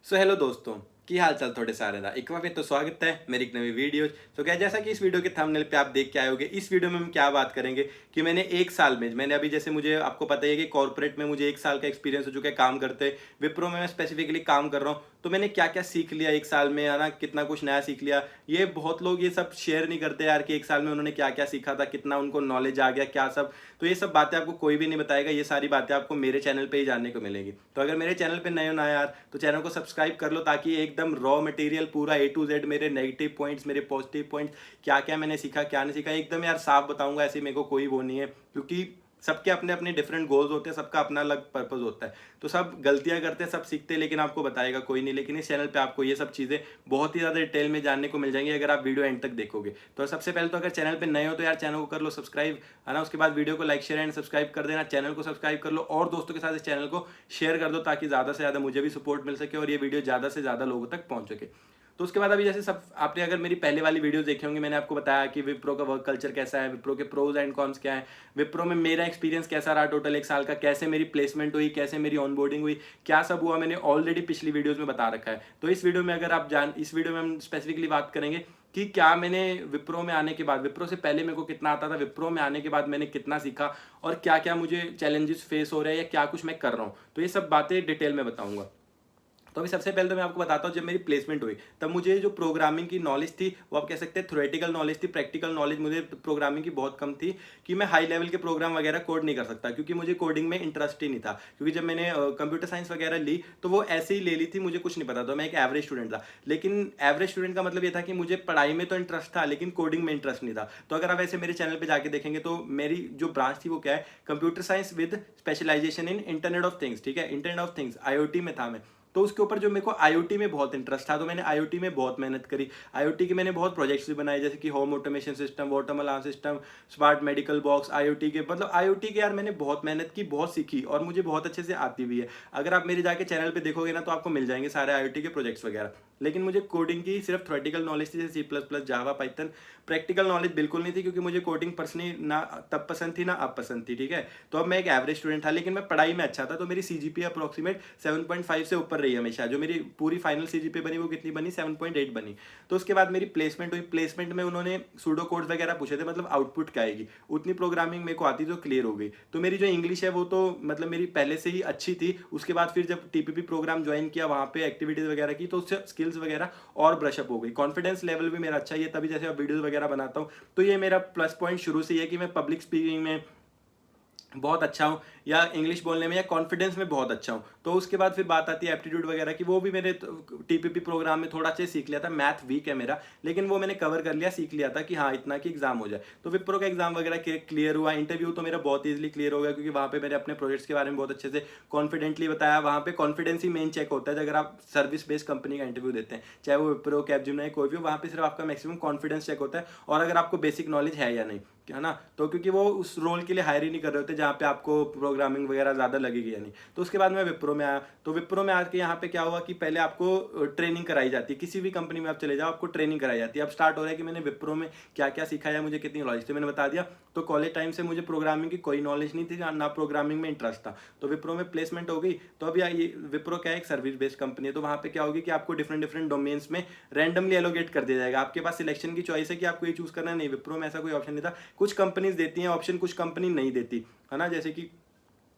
So hello दोस्तों की हाल चाल थोड़े सारे दा एक बार फिर तो स्वागत है मेरी एक नई वीडियो। तो क्या जैसा कि इस वीडियो के थंबनेल पे आप देख के आए होगे, इस वीडियो में हम क्या बात करेंगे कि मैंने एक साल में मैंने अभी जैसे मुझे आपको पता ही है कि कॉर्पोरेट में मुझे एक साल का एक्सपीरियंस हो चुका है काम करते। विप्रो में मैं स्पेसिफिकली काम कर रहा हूँ, तो मैंने क्या क्या सीख लिया एक साल में, है ना, कितना कुछ नया सीख लिया। ये बहुत लोग ये सब शेयर नहीं करते यार कि एक साल में उन्होंने क्या क्या सीखा था, कितना उनको नॉलेज आ गया, क्या सब। तो ये सब बातें आपको कोई भी नहीं बताएगा, ये सारी बातें आपको मेरे चैनल पे ही जानने को मिलेगी। तो अगर मेरे चैनल पे नए हो ना यार, तो चैनल को सब्सक्राइब कर लो, ताकि एकदम रॉ मटेरियल पूरा ए टू जेड, मेरे नेगेटिव पॉइंट्स, मेरे पॉजिटिव पॉइंट्स, क्या क्या मैंने सीखा क्या नहीं सीखा, एकदम यार साफ बताऊंगा। ऐसे मेरे को कोई वो नहीं है, क्योंकि सबके अपने अपने डिफरेंट गोल्स होते हैं, सबका अपना अलग पर्पस होता है। तो सब गलतियां करते हैं, सब सीखते हैं, लेकिन आपको बताएगा कोई नहीं। लेकिन इस चैनल पे आपको ये सब चीज़ें बहुत ही ज़्यादा डिटेल में जानने को मिल जाएंगी अगर आप वीडियो एंड तक देखोगे। तो सबसे पहले तो अगर चैनल पे नए हो तो यार चैनल को कर लो सब्सक्राइब, है ना। उसके बाद वीडियो को लाइक शेयर एंड सब्सक्राइब कर देना, चैनल को सब्सक्राइब कर लो और दोस्तों के साथ इस चैनल को शेयर कर दो, ताकि ज़्यादा से ज़्यादा मुझे भी सपोर्ट मिल सके और ये वीडियो ज़्यादा से ज़्यादा लोगों तक पहुंच सके। तो उसके बाद अभी जैसे सब आपने अगर मेरी पहले वाली वीडियोस देखी होंगी, मैंने आपको बताया कि विप्रो का वर्क कल्चर कैसा है, विप्रो के प्रोज एंड कॉन्स क्या है, विप्रो में मेरा एक्सपीरियंस कैसा रहा टोटल एक साल का, कैसे मेरी प्लेसमेंट हुई, कैसे मेरी ऑनबोर्डिंग हुई, क्या सब हुआ, मैंने ऑलरेडी पिछली वीडियोस में बता रखा है। तो इस वीडियो में अगर आप इस वीडियो में हम स्पेसिफिकली बात करेंगे कि क्या मैंने विप्रो में आने के बाद, विप्रो से पहले मेरे को कितना आता था, विप्रो में आने के बाद मैंने कितना सीखा, और क्या क्या मुझे चैलेंजेस फेस हो रहे हैं या क्या कुछ मैं कर रहा हूँ। तो ये सब बातें डिटेल में बताऊंगा। तो अभी सबसे पहले तो मैं आपको बताता हूँ, जब मेरी प्लेसमेंट हुई तब मुझे जो प्रोग्रामिंग की नॉलेज थी, वो आप कह सकते हैं थ्योरेटिकल नॉलेज थी, प्रैक्टिकल नॉलेज मुझे प्रोग्रामिंग की बहुत कम थी। कि मैं हाई लेवल के प्रोग्राम वगैरह कोड नहीं कर सकता, क्योंकि मुझे कोडिंग में इंटरेस्ट ही नहीं था। क्योंकि जब मैंने कंप्यूटर साइंस वगैरह ली तो वो ऐसे ही ले ली थी, मुझे कुछ नहीं पता था, मैं एक एवरेज स्टूडेंट था। लेकिन एवरेज स्टूडेंट का मतलब ये था कि मुझे पढ़ाई में तो इंटरेस्ट था, लेकिन कोडिंग में इंटरेस्ट नहीं था। तो अगर आप ऐसे मेरे चैनल पर जाके देखेंगे तो मेरी जो ब्रांच थी वो क्या है, computer science with specialisation in internet of things. ठीक है, इंटरनेट ऑफ थिंग्स आईओटी में था मैं। तो उसके ऊपर जो मेरे को आईओटी में बहुत इंटरेस्ट था, तो मैंने आईओटी में बहुत मेहनत करी। आईओटी के मैंने बहुत प्रोजेक्ट्स भी बनाए, जैसे कि home automation system, water alarm system, smart medical box, IoT के, मतलब आईओटी के यार मैंने बहुत मेहनत की, बहुत सीखी, और मुझे बहुत अच्छे से आती भी है। अगर आप मेरे जाके चैनल पे देखोगे ना तो आपको मिल जाएंगे सारे आईओटी के प्रोजेक्ट्स वगैरह। लेकिन मुझे कोडिंग की सिर्फ थ्योरेटिकल नॉलेज थी, जैसे सी प्लस प्लस, जावा, पाइथन। प्रैक्टिकल नॉलेज बिल्कुल नहीं थी, क्योंकि मुझे कोडिंग पर्सनली ना तब पसंद थी ना अब पसंद थी। ठीक है, तो अब मैं एक एवरेज स्टूडेंट था, लेकिन मैं पढ़ाई में अच्छा था। तो मेरी सीजीपीए अप्रोक्सीमेट 7.5 से ऊपर रही हमेशा। जो मेरी पूरी फाइनल सीजीपीए बनी वो कितनी बनी, 7.8 बनी। तो उसके बाद मेरी प्लेसमेंट हुई। प्लेसमेंट में उन्होंने सूडो कोड्स वगैरह पूछे थे, मतलब आउटपुट क्या आएगी, उतनी प्रोग्रामिंग मेरे को आती तो क्लियर हो गई। तो मेरी जो इंग्लिश है वो तो मतलब मेरी पहले से ही अच्छी थी। उसके बाद फिर जब टीपीपी प्रोग्राम ज्वाइन किया, वहाँ पे एक्टिविटीज वगैरह की, तो उससे स्किल्स वगैरह और ब्रशअप हो गई। कॉन्फिडेंस लेवल भी मेरा अच्छा ही है, तभी जैसे अब वीडियोस वगैरह बनाता हूँ। तो ये मेरा प्लस पॉइंट शुरू से ही है कि मैं पब्लिक स्पीकिंग में बहुत अच्छा हूँ, या इंग्लिश बोलने में या कॉन्फिडेंस में बहुत अच्छा हूँ। तो उसके बाद फिर बात आती है एप्टीट्यूड वगैरह की, वो भी मैंने टीपीपी प्रोग्राम में थोड़ा अच्छे सीख लिया था। मैथ वीक है मेरा, लेकिन वो मैंने कवर कर लिया, सीख लिया था कि हाँ इतना कि एग्जाम हो जाए। तो विप्रो का एग्जाम वगैरह क्लियर हुआ। इंटरव्यू तो मेरा बहुत ईजिली क्लियर हो गया, क्योंकि वहाँ पे मैंने अपने प्रोजेक्ट्स के बारे में बहुत अच्छे से कॉन्फिडेंटली बताया। वहाँ पे कॉन्फिडेंस ही मेन चेक होता है अगर आप सर्विस बेस्ड कंपनी का इंटरव्यू देते हैं, चाहे वो विप्रो, कैपजेमिनी, कोई भी हो। वहाँ पे सिर्फ आपका मैक्सिमम कॉन्फिडेंस चेक होता है, और अगर आपको बेसिक नॉलेज है या नहीं, है ना। तो क्योंकि वो उस रोल के लिए हायर ही नहीं कर रहे होते जहाँ पे आपको प्रोग्रामिंग वगैरह ज़्यादा लगेगी या नहीं। तो उसके बाद मैं विप्रो में आया। तो विप्रो में आके यहाँ पे क्या हुआ कि पहले आपको ट्रेनिंग कराई जाती है, किसी भी कंपनी में आप चले जाओ आपको ट्रेनिंग कराई जाती है। अब स्टार्ट हो रहा है कि मैंने विप्रो में क्या क्या सीखा है, मुझे कितनी नॉलेज थी, मैंने बता दिया। तो कॉलेज टाइम से मुझे प्रोग्रामिंग की कोई नॉलेज नहीं थी, ना प्रोग्रामिंग में इंटरेस्ट था। तो विप्रो में प्लेसमेंट हो गई। तो अब ये विप्रो क्या है, एक सर्विस बेस्ड कंपनी है। तो वहाँ पे क्या होगी कि आपको डिफरेंट डिफरेंट डोमेन्स में रैंडमली एलोकेट कर दिया जाएगा। आपके पास सिलेक्शन की चॉइस है कि आपको ये चूज करना है। नहीं, विप्रो में ऐसा कोई ऑप्शन नहीं था। कुछ कंपनीज देती हैं ऑप्शन, कुछ कंपनी नहीं देती, है ना। जैसे कि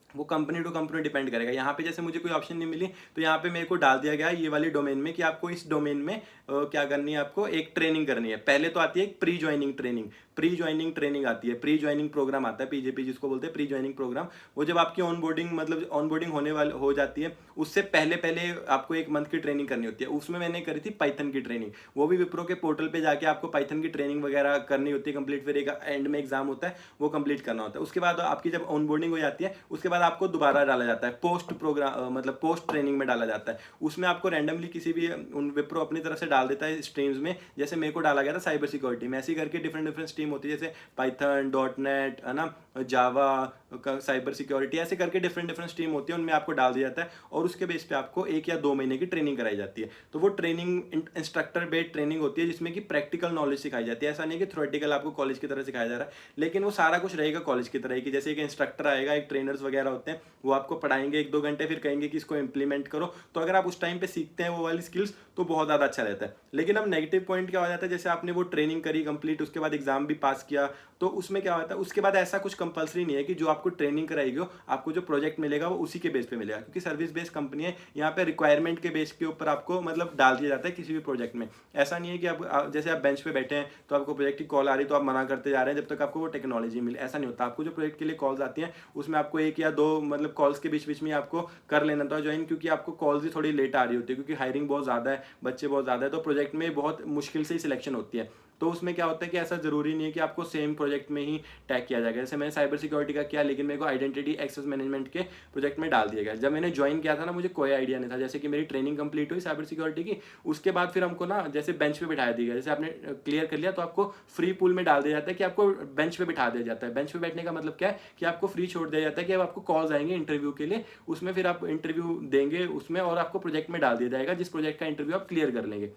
वो कंपनी टू कंपनी डिपेंड करेगा। यहाँ पे जैसे मुझे कोई ऑप्शन नहीं मिली, तो यहाँ पे मेरे को डाल दिया गया ये वाली डोमेन में कि आपको इस डोमेन में क्या करनी है, आपको एक ट्रेनिंग करनी है। पहले तो आती है एक pre joining training, pre joining training आती है, प्री ज्वाइनिंग प्रोग्राम आता है, पीजेपी जिसको बोलते हैं, प्री ज्वाइनिंग प्रोग्राम। वो जब आपकी ऑनबोर्डिंग मतलब ऑनबोर्डिंग होने वाली हो जाती है, उससे पहले पहले आपको एक मंथ की ट्रेनिंग करनी होती है। उसमें मैंने करी थी पाइथन की ट्रेनिंग। वो भी विप्रो के पोर्टल पे जाके आपको पाइथन की ट्रेनिंग वगैरह करनी होती है कंप्लीट। फिर एक एंड में एग्जाम होता है, वो कंप्लीट करना होता है। उसके बाद आपकी जब ऑनबोर्डिंग हो जाती है, उसके बाद आपको दोबारा डाला जाता है पोस्ट प्रोग्राम, मतलब पोस्ट ट्रेनिंग में डाला जाता है। उसमें आपको रैंडमली किसी भी उन विप्रो अपनी तरफ से डाल देता है स्ट्रीम्स में। जैसे मेरे को डाला गया था साइबर सिक्योरिटी में, ऐसे ही करके डिफरेंट डिफरेंट स्ट्रीम होती है, जैसे पाइथन, डॉट नेट, है ना, जावा, साइबर सिक्योरिटी, ऐसे करके डिफरेंट डिफरेंट स्ट्रीम होती है, उनमें आपको डाल दिया जाता है और उसके बेस पे आपको 1 या 2 महीने की ट्रेनिंग कराई जाती है। तो वो ट्रेनिंग इंस्ट्रक्टर बेस्ड ट्रेनिंग होती है जिसमें कि प्रैक्टिकल नॉलेज सिखाई जाती है। ऐसा नहीं कि थ्योरेटिकल आपको कॉलेज की तरह सिखाया जा रहा है, लेकिन वो सारा कुछ रहेगा कॉलेज की तरह ही, कि जैसे एक इंस्ट्रक्टर आएगा, एक ट्रेनर्स वगैरह होते हैं, वो आपको पढ़ाएंगे 1-2 घंटे, फिर कहेंगे कि इसको इंप्लीमेंट करो। तो अगर आप उस टाइम पे सीखते हैं वो वाली स्किल्स तो बहुत ज़्यादा अच्छा रहता है। लेकिन अब नेगेटिव पॉइंट क्या हो जाता है, जैसे आपने वो ट्रेनिंग करी कंप्लीट, उसके बाद एग्जाम भी पास किया, तो उसमें क्या होता है, उसके बाद ऐसा कुछ कंपलसरी नहीं है कि जो आपको ट्रेनिंग कराएगी हो, आपको जो प्रोजेक्ट मिलेगा वो उसी के बेस पे मिलेगा, क्योंकि सर्विस बेस्ड कंपनी है। यहाँ पे रिक्वायरमेंट के बेस के ऊपर आपको मतलब डाल दिया जाता है किसी भी प्रोजेक्ट में। ऐसा नहीं है कि जैसे आप बेंच पे बैठे हैं तो आपको प्रोजेक्ट की कॉल आ रही तो आप मना करते जा रहे हैं जब तक आपको वो टेक्नोलॉजी मिले, ऐसा नहीं होता। आपको जो प्रोजेक्ट के लिए कॉल्स आती हैं उसमें आपको 1 या 2 मतलब कॉल्स के बीच बीच में आपको कर लेना था ज्वाइन, क्योंकि आपको कॉल्स भी थोड़ी लेट आ रही होती है, क्योंकि हायरिंग बहुत ज़्यादा है, बच्चे बहुत ज़्यादा है, तो प्रोजेक्ट में बहुत मुश्किल से ही सिलेक्शन होती है। तो उसमें क्या होता है कि ऐसा जरूरी नहीं है कि आपको सेम प्रोजेक्ट में ही टैग किया जाएगा। जैसे मैंने साइबर सिक्योरिटी का किया, लेकिन मेरे को आइडेंटिटी एक्सेस मैनेजमेंट के प्रोजेक्ट में डाल दिया गया। जब मैंने ज्वाइन किया था ना, मुझे कोई आइडिया नहीं था। जैसे कि मेरी ट्रेनिंग कंप्लीट हुई साइबर सिक्योरिटी की, उसके बाद फिर हमको ना जैसे बेंच पे बिठाया दिया गया। जैसे आपने क्लियर कर लिया तो आपको फ्री पूल में डाल दिया जाता है, कि आपको बेंच पे बिठा दिया जाता है। बेंच पे बैठने का मतलब क्या है कि आपको फ्री छोड़ दिया जाता है, कि अब आपको कॉल्स आएंगे इंटरव्यू के लिए, उसमें फिर आप इंटरव्यू देंगे उसमें, और आपको प्रोजेक्ट में डाल दिया जाएगा जिस प्रोजेक्ट का इंटरव्यू आप क्लियर कर लेंगे।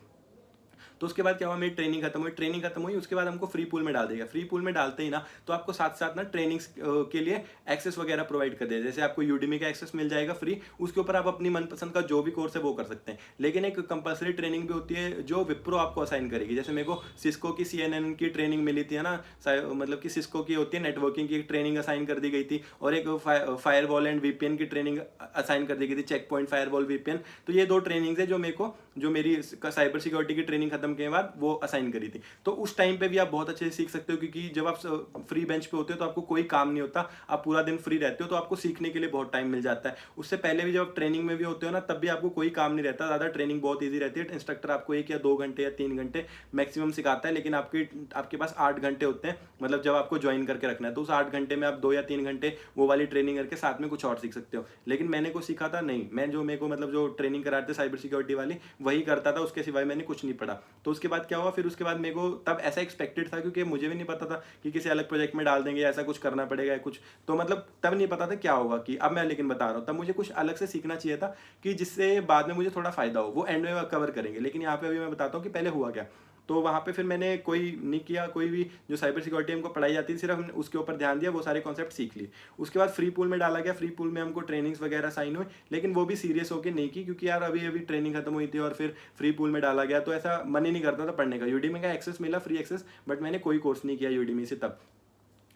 तो उसके बाद क्या हुआ, मेरी ट्रेनिंग खत्म हुई, उसके बाद हमको फ्री पूल में डाल देगा। फ्री पूल में डालते ही ना तो आपको साथ साथ ना ट्रेनिंग्स के लिए एक्सेस वगैरह प्रोवाइड कर दिया। जैसे आपको यूडीमी का एक्सेस मिल जाएगा फ्री, उसके ऊपर आप अपनी मनपसंद का जो भी कोर्स है वो कर सकते हैं। लेकिन एक कंपलसरी ट्रेनिंग भी होती है जो विप्रो आपको असाइन करेगी। जैसे मेरे को सिस्को की CNN की ट्रेनिंग मिली थी, है ना, मतलब कि सिस्को की होती है नेटवर्किंग की ट्रेनिंग असाइन कर दी गई थी, और एक फायरवॉल एंड VPN की ट्रेनिंग असाइन कर दी गई थी, चेक पॉइंट फायरवॉल VPN। तो ये 2 ट्रेनिंग्स है जो मेरे को, जो मेरी साइबर सिक्योरिटी की ट्रेनिंग खत्म के बाद वो असाइन करी थी। तो उस टाइम पे भी आप बहुत अच्छे से सीख सकते हो, क्योंकि जब आप फ्री बेंच पे होते हो तो आपको कोई काम नहीं होता, आप पूरा दिन फ्री रहते हो, तो आपको सीखने के लिए बहुत टाइम मिल जाता है। उससे पहले भी जब आप ट्रेनिंग में भी होते हो ना, तब भी आपको कोई काम नहीं रहता ज़्यादा, ट्रेनिंग बहुत ईजी रहती है। इंस्ट्रक्टर आपको 1 या 2 घंटे या 3 घंटे मैक्सिमम सिखाता है, लेकिन आपके पास 8 घंटे होते हैं, मतलब जब आपको ज्वाइन करके रखना है। तो उस 8 घंटे में आप 2 या 3 घंटे वो वाली ट्रेनिंग करके साथ में कुछ और सीख सकते हो। लेकिन मैंने कुछ सीखा था नहीं, मैं जो मेरे को मतलब जो ट्रेनिंग कराते साइबर सिक्योरिटी वाली वही करता था, उसके सिवाय मैंने कुछ नहीं पढ़ा। तो उसके बाद क्या हुआ, फिर उसके बाद मेरे को तब ऐसा एक्सपेक्टेड था, क्योंकि मुझे भी नहीं पता था कि किसी अलग प्रोजेक्ट में डाल देंगे, ऐसा कुछ करना पड़ेगा या कुछ, तो मतलब तब नहीं पता था क्या होगा। कि अब मैं लेकिन बता रहा हूँ, तब मुझे कुछ अलग से सीखना चाहिए था कि जिससे बाद में मुझे थोड़ा फायदा हो। वो एंड में कवर करेंगे, लेकिन यहाँ पे अभी मैं बताता हूँ कि पहले हुआ क्या। तो वहाँ पे फिर मैंने कोई नहीं किया, कोई भी जो साइबर सिक्योरिटी हमको पढ़ाई जाती थी सिर्फ हमने उसके ऊपर ध्यान दिया, वो सारे कॉन्सेप्ट सीख लिए। उसके बाद फ्री पूल में डाला गया। फ्री पूल में हमको ट्रेनिंग्स वगैरह साइन हुए, लेकिन वो भी सीरियस होकर नहीं की, क्योंकि यार अभी अभी ट्रेनिंग खत्म हुई थी और फिर फ्री पूल में डाला गया, तो ऐसा मन ही नहीं करता था पढ़ने का। यूडीमी का एक्सेस मिला, फ्री एक्सेस, बट मैंने कोई कोर्स नहीं किया यूडीमी से तब।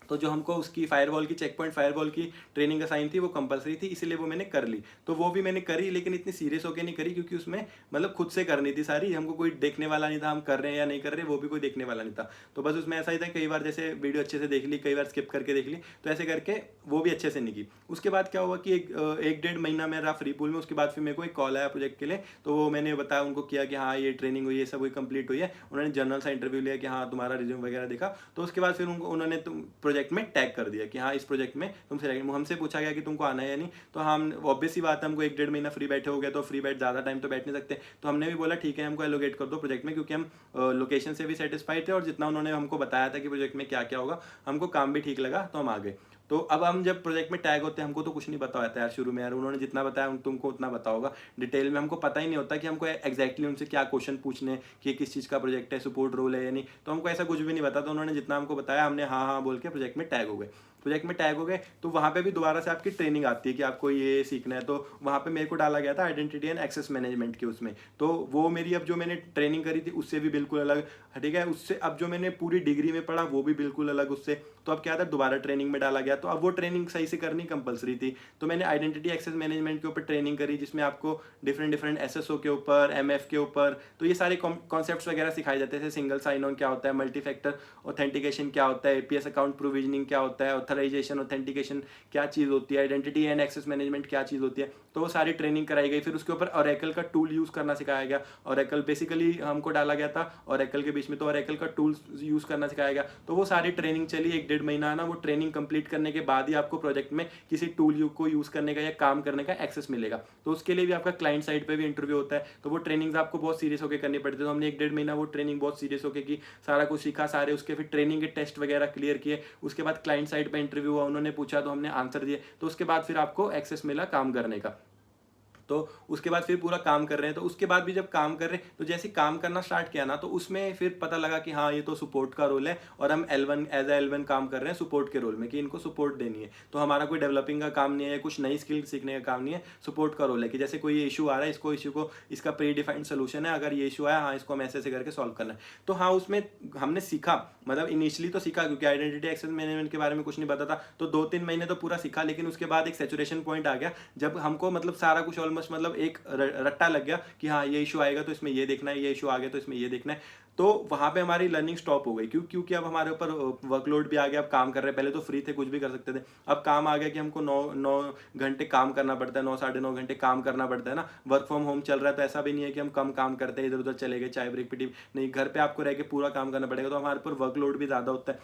तो जो हमको उसकी फायरवॉल की चेक पॉइंट फायरवॉल की ट्रेनिंग असाइन थी वो कंपलसरी थी, इसलिए वो मैंने कर ली। तो वो भी मैंने करी, लेकिन इतनी सीरियस होकर नहीं करी, क्योंकि उसमें मतलब खुद से करनी थी सारी, हमको कोई देखने वाला नहीं था, हम कर रहे हैं या नहीं कर रहे वो भी कोई देखने वाला नहीं था। तो बस उसमें ऐसा ही था, कई बार जैसे वीडियो अच्छे से देख ली, कई बार स्किप करके देख ली, तो ऐसे करके वो भी अच्छे से नहीं की। उसके बाद क्या हुआ कि 1-1.5 महीना मैं रहा फ्री पूल में। उसके बाद फिर मेरे को एक कॉल आया प्रोजेक्ट के लिए, तो वो मैंने बताया उनको किया कि हाँ ये ट्रेनिंग हुई है, सब हुई कंप्लीट हुई है। उन्होंने जनरल सा इंटरव्यू लिया कि हाँ तुम्हारा रिज्यूम वगैरह देखा। तो उसके बाद फिर उन्होंने प्रोजेक्ट में टैग कर दिया कि हाँ इस प्रोजेक्ट में तुम सिलेक्ट। हमसे पूछा गया कि तुमको आना है या नहीं, तो हम ऑब्वियस ही बात है, हमको 1-1.5 महीना फ्री बैठे हो गया, तो फ्री बैठ ज़्यादा टाइम तो बैठ नहीं सकते। तो हमने भी बोला ठीक है हमको एलोकेट कर दो प्रोजेक्ट में, क्योंकि हम लोकेशन से भी सेटिस्फाइड थे और जितना उन्होंने हमको बताया था कि प्रोजेक्ट में क्या क्या होगा, हमको काम भी ठीक लगा, तो हम आ गए। तो अब हम जब प्रोजेक्ट में टैग होते हैं, हमको तो कुछ नहीं पता होता यार शुरू में, यार उन्होंने जितना बताया तुमको उतना पता होगा, डिटेल में हमको पता ही नहीं होता कि हमको एक्जैक्टली उनसे क्या क्वेश्चन पूछने कि किस चीज़ का प्रोजेक्ट है, सपोर्ट रोल है या नहीं। तो हमको ऐसा कुछ भी नहीं पता, तो उन्होंने जितना हमको बताया हमने हाँ हाँ बोल के प्रोजेक्ट में टैग हो गए। प्रोजेक्ट में टैग हो गए तो वहाँ पे भी दोबारा से आपकी ट्रेनिंग आती है कि आपको ये सीखना है। तो वहाँ पे मेरे को डाला गया था आइडेंटिटी एंड एक्सेस मैनेजमेंट के उसमें। तो वो मेरी अब जो मैंने ट्रेनिंग करी थी उससे भी बिल्कुल अलग, ठीक है, उससे अब जो मैंने पूरी डिग्री में पढ़ा वो भी बिल्कुल अलग उससे। तो अब क्या था, दोबारा ट्रेनिंग में डाला गया, तो अब वो ट्रेनिंग सही से करनी कंपलसरी थी। तो मैंने आइडेंटिटी एक्सेस मैनेजमेंट के ऊपर ट्रेनिंग करी, जिसमें आपको डिफरेंट SSO के ऊपर, MF के ऊपर, तो ये सारे कॉन्सेप्ट्स वगैरह सिखाए जाते हैं। सिंगल साइन ऑन क्या होता है, मल्टी फैक्टर ऑथेंटिकेशन क्या होता है, APS अकाउंट प्रोविजनिंग क्या होता है, ऑथराइजेशन ऑथेंटिकेशन क्या चीज़ होती है, आइडेंटिटी एंड एक्सेस मैनेजमेंट क्या चीज़ होती है। तो वो सारी ट्रेनिंग कराई गई। फिर उसके ऊपर ओरेकल का टूल यूज़ करना सिखाया गया। ओरेकल बेसिकली हमको डाला गया था ओरेकल के बीच में, तो ओरेकल का टूल यूज़ करना सिखाया गया। तो वो सारी ट्रेनिंग चली 1-1.5 महीना ना। वो ट्रेनिंग कंप्लीट करने के बाद ही आपको प्रोजेक्ट में किसी टूल को यूज़ करने का या काम करने का एक्सेस मिलेगा। तो उसके लिए भी आपका क्लाइंट साइड पे भी इंटरव्यू होता है। तो वो ट्रेनिंग्स आपको बहुत सीरियस होकर करनी पड़ती है। तो हमने 1-1.5 महीना वो ट्रेनिंग बहुत सीरियस होकर की, सारा कुछ सीखा, सारे उसके फिर ट्रेनिंग के टेस्ट वगैरह क्लियर किए। उसके बाद क्लाइंट साइड पर इंटरव्यू हुआ, उन्होंने पूछा तो हमने आंसर दिए, तो उसके बाद फिर आपको एक्सेस मिला काम करने का। तो उसके बाद फिर पूरा काम कर रहे हैं, तो उसके बाद भी जब काम कर रहे हैं तो जैसे काम करना स्टार्ट किया ना, तो उसमें फिर पता लगा कि हाँ ये तो सपोर्ट का रोल है और हम L1 एज ए L1 काम कर रहे हैं सपोर्ट के रोल में, कि इनको सपोर्ट देनी है। तो हमारा कोई डेवलपिंग का काम नहीं है, कुछ नई स्किल सीखने का काम नहीं है, सपोर्ट का रोल है कि जैसे कोई ये इशू आ रहा है, इसको इशू को इसका प्री डिफाइंड सोल्यूशन है, अगर ये इशू आया हाँ इसको हम ऐसे ऐसे करके सॉल्व करना है। तो हाँ उसमें हमने सीखा, मतलब इनिशियली तो सीखा क्योंकि आइडेंटिटी एक्सेस मैनेजमेंट के बारे में कुछ नहीं पता था, तो 2-3 महीने तो पूरा सीखा, लेकिन उसके बाद एक सैचुरेशन पॉइंट आ गया जब हमको मतलब सारा कुछ ऑलमोस्ट मतलब एक रट्टा लग गया कि हाँ ये इशू आएगा तो इसमें ये देखना है, ये इशू आ गया तो इसमें ये देखना है। तो वहां पे हमारी लर्निंग स्टॉप हो गई, क्योंकि अब हमारे ऊपर वर्कलोड भी आ गया, अब काम कर रहे हैं, पहले तो फ्री थे कुछ भी कर सकते थे, अब काम आ गया कि हमको 9 घंटे काम करना पड़ता है, 9 साढ़े 9 घंटे काम करना पड़ता है ना। वर्क फ्रॉम होम चल रहा है तो ऐसा भी नहीं है कि हम कम काम करते हैं इधर उधर चले गए चाय ब्रेक पे, नहीं, घर पे आपको रह के पूरा काम करना पड़ेगा, तो हमारे ऊपर वर्कलोड भी ज़्यादा होता है।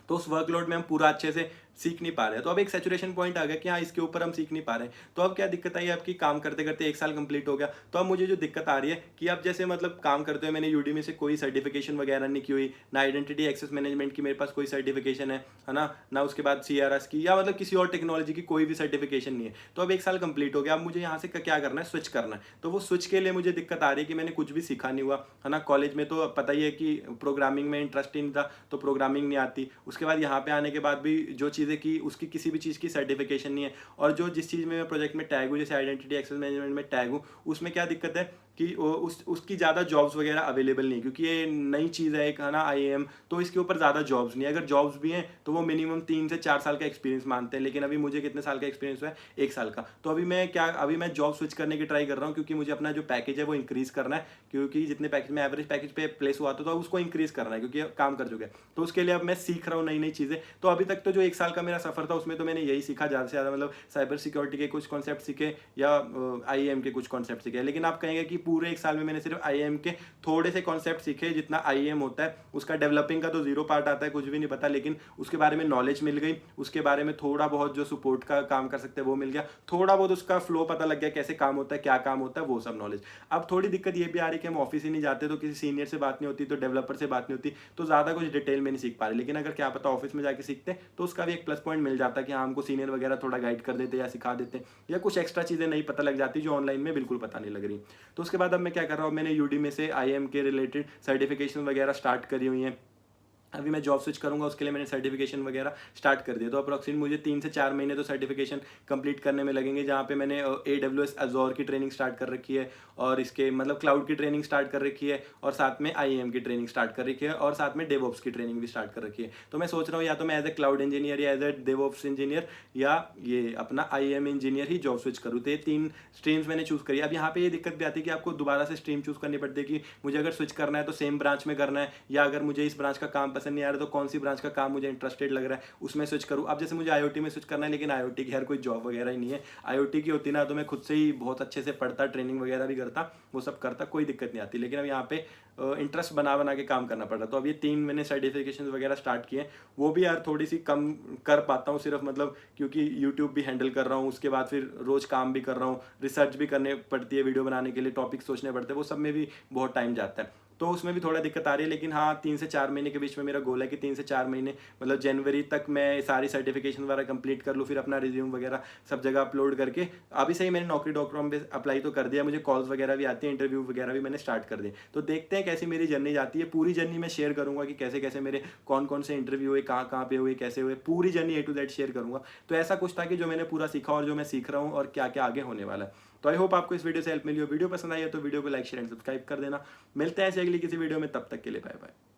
तो उस वर्कलोड में हम पूरा अच्छे से सीख नहीं पा रहे हैं, तो अब एक सैचुरेशन पॉइंट आ गया कि हाँ इसके ऊपर हम सीख नहीं पा रहे हैं। तो अब क्या दिक्कत आई आपकी, काम करते करते 1 साल कंप्लीट हो गया, तो अब मुझे जो दिक्कत आ रही है कि अब जैसे मतलब काम करते हुए मैंने यूडीमी से कोई सर्टिफिकेशन वगैरह नहीं की हुई, ना आइडेंटिटी एक्सेस मैनेजमेंट की मेरे पास कोई सर्टिफिकेशन है ना उसके बाद CRS की या मतलब किसी और टेक्नोलॉजी की कोई भी सर्टिफिकेशन नहीं है। तो अब 1 साल कंप्लीट हो गया, अब मुझे यहाँ से क्या करना है, स्विच करना है। तो वो स्विच के लिए मुझे दिक्कत आ रही है कि मैंने कुछ भी सीखा नहीं हुआ है ना। कॉलेज में तो पता ही है कि प्रोग्रामिंग में इंटरेस्ट ही नहीं था, तो प्रोग्रामिंग नहीं आती। उसके बाद यहाँ पे आने के बाद भी जो चीज़ें की उसकी किसी भी चीज़ की सर्टिफिकेशन नहीं है, और जो जिस चीज़ में मैं प्रोजेक्ट में टैग हूँ, जैसे आइडेंटिटी एक्सेस मैनेजमेंट में टैग हूँ, उसमें क्या दिक्कत है कि उसकी ज़्यादा जॉब्स वगैरह अवेलेबल नहीं, क्योंकि ये नई चीज़ है एक, है ना, IAM, तो इसके ऊपर ज़्यादा जॉब्स नहीं है। अगर जॉब्स भी हैं तो वो मिनिमम 3 से 4 साल का एक्सपीरियंस मानते हैं, लेकिन अभी मुझे कितने साल का एक्सपीरियंस हुआ है, 1 साल का। तो अभी मैं जॉब स्विच करने की ट्राई कर रहा हूँ, क्योंकि मुझे अपना जो पैकेज है वो इंक्रीज़ करना है, क्योंकि जितने पैकेज में एवरेज पैकेज पे प्लेस हुआ था तो उसको इंक्रीज़ करना है, क्योंकि काम कर चुके हैं। तो उसके लिए अब मैं सीख रहा हूँ नई नई चीज़ें। तो अभी तक तो जो 1 साल का मेरा सफ़र था उसमें तो मैंने यही सीखा ज़्यादा से ज़्यादा, मतलब साइबर सिक्योरिटी के कुछ कॉन्सेप्ट सीखे या IAM के कुछ कॉन्सेप्ट सीखे। लेकिन आप कहेंगे कि पूरे 1 साल में मैंने सिर्फ IAM के थोड़े से कॉन्सेप्ट सीखे, जितना IAM होता है उसका डेवलपिंग का तो 0 पार्ट आता है, कुछ भी नहीं पता, लेकिन उसके बारे में नॉलेज मिल गई, उसके बारे में थोड़ा बहुत जो सपोर्ट का काम कर सकते हैं वो मिल गया, थोड़ा बहुत उसका फ्लो पता लग गया, कैसे काम होता है, क्या काम होता है, वो सब नॉलेज। अब थोड़ी दिक्कत ये भी आ रही है कि हम ऑफिस ही नहीं जाते, तो किसी सीनियर से बात नहीं होती, तो डेवलपर से बात नहीं होती, तो ज़्यादा कुछ डिटेल में नहीं सीख पा रहे। लेकिन अगर क्या पता ऑफिस में जाके सीखते तो उसका भी एक प्लस पॉइंट मिल जाता कि हाँ हमको सीनियर वगैरह थोड़ा गाइड कर देते या सिखा देते, या कुछ एक्स्ट्रा चीज़ें नहीं पता लग जाती जो ऑनलाइन में बिल्कुल पता नहीं लग रही। तो उसके बाद अब मैं क्या कर रहा हूँ, मैंने यूडीमी से IAM के रिलेटेड सर्टिफिकेशन वगैरह स्टार्ट करी हुई हैं। अभी मैं जॉब स्विच करूंगा, उसके लिए मैंने सर्टिफिकेशन वगैरह स्टार्ट कर दिया, तो अप्रॉक्सीमेट मुझे 3 से 4 महीने तो सर्टिफिकेशन कंप्लीट करने में लगेंगे, जहाँ पे मैंने AWS Azure की ट्रेनिंग स्टार्ट कर रखी है, और इसके मतलब क्लाउड की ट्रेनिंग स्टार्ट कर रखी है, और साथ में IAM की ट्रेनिंग स्टार्ट कर रखी है, और साथ में डेवऑप्स की ट्रेनिंग भी स्टार्ट कर रखी है। तो मैं सोच रहा हूँ या तो मैं एज ए क्लाउड इंजीनियर या एज ए डेवऑप्स इंजीनियर या ये अपना IAM इंजीनियर ही जॉब स्विच करूँ। तो ये 3 स्ट्रीम्स मैंने चूज़ करी। अब यहाँ पे ये दिक्कत भी आती है कि आपको दोबारा से स्ट्रीम चूज़ करनी पड़ती है कि मुझे अगर स्विच करना है तो सेम ब्रांच में करना है, या अगर मुझे इस ब्रांच का काम पसंद नहीं आ रहा तो कौन सी ब्रांच का काम मुझे इंटरेस्टेड लग रहा है उसमें स्विच करूँ। अब जैसे मुझे IoT में स्विच करना है, लेकिन IoT की यार कोई जॉब वगैरह ही नहीं है। IoT की होती ना तो मैं खुद से ही बहुत अच्छे से पढ़ता, ट्रेनिंग वगैरह भी करता, वो सब करता, कोई दिक्कत नहीं आती। लेकिन अब यहाँ पे इंटरेस्ट बना के काम करना पड़ रहा। तो अब ये 3 मैंने सर्टिफिकेशन वगैरह स्टार्ट किए, वो भी यार थोड़ी सी कम कर पाता हूँ सिर्फ, मतलब क्योंकि यूट्यूब भी हैंडल कर रहा हूँ, उसके बाद फिर रोज़ काम भी कर रहा हूँ, रिसर्च भी करने पड़ती है, वीडियो बनाने के लिए टॉपिक सोचने पड़ते हैं, वो सब में भी बहुत टाइम जाता है, तो उसमें भी थोड़ा दिक्कत आ रही है। लेकिन हाँ 3 से 4 महीने के बीच में मेरा गोल है कि 3 से 4 महीने मतलब जनवरी तक मैं सारी सर्टिफिकेशन वगैरह कंप्लीट कर लूँ, फिर अपना रिज्यूम वगैरह सब जगह अपलोड करके। अभी से ही मैंने Naukri.com पे अप्लाई तो कर दिया, मुझे कॉल्स वगैरह भी आती हैं, इंटरव्यू वगैरह भी मैंने स्टार्ट कर दिए। तो देखते हैं कैसी मेरी जर्नी जाती है। पूरी जर्नी मैं शेयर करूँगा कि कैसे कैसे मेरे कौन कौन से इंटरव्यू हुए, कहाँ कहाँ पे हुए, कैसे हुए, पूरी journey A to Z share करूँगा। तो ऐसा कुछ था कि जो मैंने पूरा सीखा और जो मैं सीख रहा हूँ और क्या क्या आगे होने वाला है। तो आई होप आपको इस वीडियो से हेल्प मिली हो। वीडियो पसंद आई है तो वीडियो को लाइक शेयर एंड सब्सक्राइब कर देना। मिलते हैं ऐसे अगली किसी वीडियो में, तब तक के लिए बाय बाय।